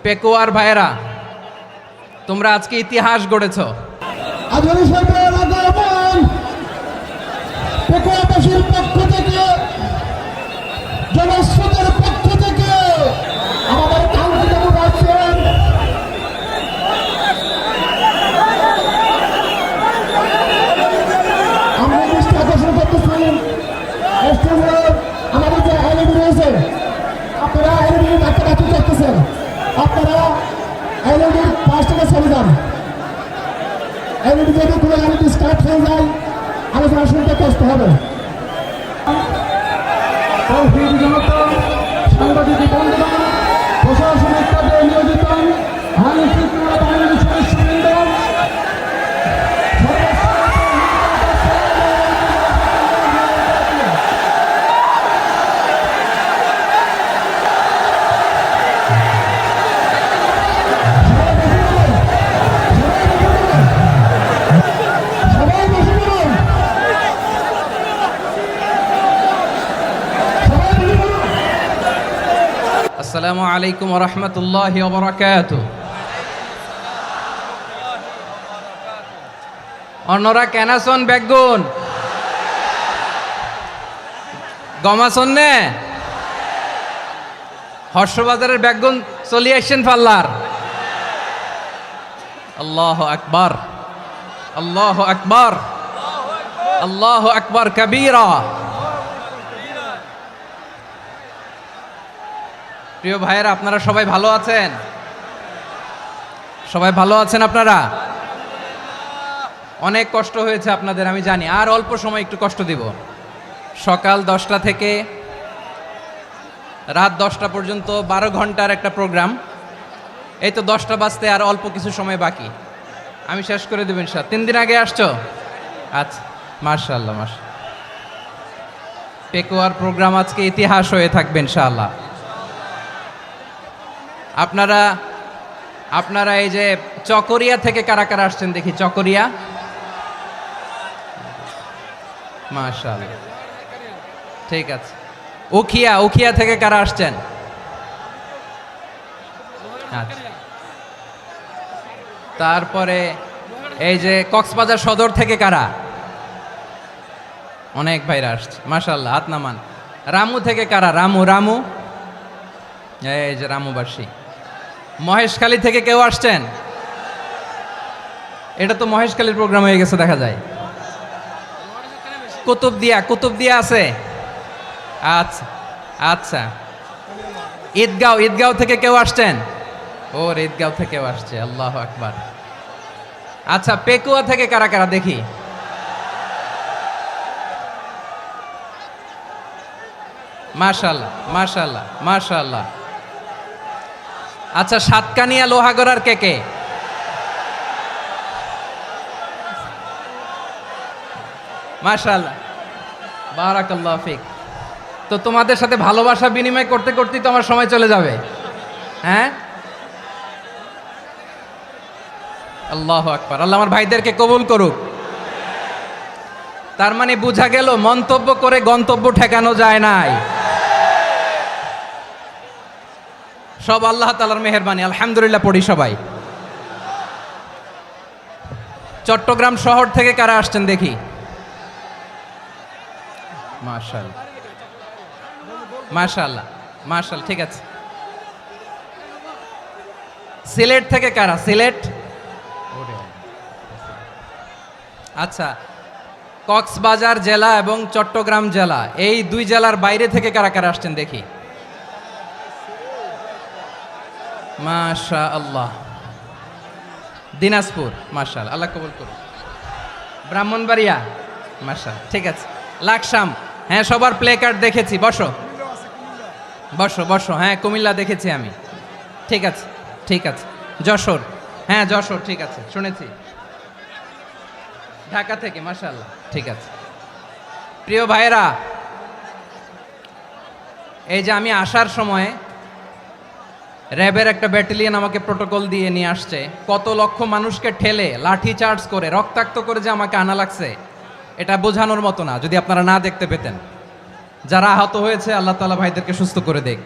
পেকুয়ার ভাইয়েরা, তোমরা আজকে ইতিহাস গড়েছ। পেকুয়াবাসীর পক্ষ থেকে, জনস্রোতের পক্ষ থেকে আমাদের কাঙ্ক্ষিত আছেন আমরা দৃষ্টি আকর্ষণ করতেছি আমাদের যে এলইডি রয়েছে, আপনারা এলইডি বাকি করতেছেন, আপনারা এলইডির পাশ থেকে চলে যান। এলইডি যদি কোনো এলইডি স্টার্ট হয়ে যায় আলোচনা শুনতে কষ্ট হবে। সাংবাদিক বন্ধুগণ, প্রশাসনিক কাজে নিয়োজিত আইন শৃঙ্খলা বাহিনীর সদস্যবৃন্দ, আসসালামু আলাইকুম ওয়া রাহমাতুল্লাহি ওয়া বারাকাতুহু। অন্যরা কেনাসন বেগুন গমাসন নে হর্ষবাজারের বেগুন চলি আসছেন পাল্লার। আল্লাহু আকবার, আল্লাহু আকবার, আল্লাহু আকবার কাবীরা। প্রিয় ভাইয়েরা, আপনারা সবাই ভালো আছেন? সবাই ভালো আছেন? আপনারা অনেক কষ্ট হয়েছে আপনাদের, আমি জানি। আর অল্প সময় একটু কষ্ট দিব। সকাল 10টা থেকে রাত 10টা পর্যন্ত 12 ঘন্টার একটা প্রোগ্রাম। এই তো 10টা বাজতে আর অল্প কিছু সময় বাকি, আমি শেষ করে দেবেন। 3 দিন আগে আসছো? আচ্ছা, মাশাআল্লাহ মাশাআল্লাহ। পেকুয়ার প্রোগ্রাম আজকে ইতিহাস হয়ে থাকবে ইনশাআল্লাহ। আপনারা এই যে চকরিয়া থেকে কারা কারা আসছেন দেখি? চকরিয়া, মাশাআল্লাহ, ঠিক আছে। উখিয়া থেকে কারা আসছেন? আচ্ছা। তারপরে এই যে কক্সবাজার সদর থেকে কারা? অনেক ভাইরা আসছে, মাশাআল্লাহ, হাত নামান। রামু থেকে কারা? রামু, এই যে রামুবাসী। মহেশখালী থেকে কেউ আসছেন? এটা তো মহেশখালীর প্রোগ্রাম হয়ে গেছে দেখা যায়। কুতুবদিয়া আছে? আচ্ছা আচ্ছা। ঈদগাঁও থেকে কেউ আসছেন? ওর ঈদগাঁও থেকেও আসছে, আল্লাহু আকবার। আচ্ছা, পেকুয়া থেকে কারা কারা দেখি? মাশাআল্লাহ মাশাআল্লাহ মাশাআল্লাহ। আচ্ছা, সাতকানিয়া লোহাগড়ার কে? মাশাআল্লাহ, বারাকাল্লাহু ফিক। তো তোমাদের সাথে ভালোবাসা বিনিময় করতে করতেই তো আমার সময় চলে যাবে। হ্যাঁ, আল্লাহু আকবার। আল্লাহ আমার ভাইদেরকে কবুল করুক। তার মানে বোঝা গেল মন্তব্য করে গন্তব্য ঠেকানো যায় নাই। সব আল্লাহ তাআলার মেহেরবানি, আলহামদুলিল্লাহ পড়ি সবাই। চট্টগ্রাম শহর থেকে কারা আসছেন দেখি? মাশাআল্লাহ মাশাআল্লাহ মাশাআল্লাহ, ঠিক আছে। সিলেট থেকে কারা? সিলেট, আচ্ছা। কক্সবাজার জেলা এবং চট্টগ্রাম জেলা, এই 2 জেলার বাইরে থেকে কারা কারা আসছেন দেখি? মাশাআল্লাহ। দিনাজপুর, মাশাআল্লাহ, আল্লাহ কবুল করুন। ব্রাহ্মণবাড়িয়া, মাশাআল্লাহ, ঠিক আছে। লাকসাম, হ্যাঁ, সবার প্লে কার্ড দেখেছি। বসো। হ্যাঁ, কুমিল্লা দেখেছি আমি, ঠিক আছে ঠিক আছে। যশোর, হ্যাঁ যশোর, ঠিক আছে, শুনেছি। ঢাকা থেকে, মাশাআল্লাহ, ঠিক আছে। প্রিয় ভাইয়েরা, এই যে আমি আসার সময় র্যাবের একটা ব্যাটালিয়ন আমাকে প্রোটোকল দিয়ে নিয়ে আসছে। কত লক্ষ মানুষকে ঠেলে লাঠি চার্জ করে রক্তাক্ত করে যে আমাকে আনা লাগছে, এটা বোঝানোর মতো না। যদি আপনারা না দেখতে পেতেন। যারা আহত হয়েছে, আল্লাহ তাআলা ভাইদেরকে সুস্থ করে দেখ।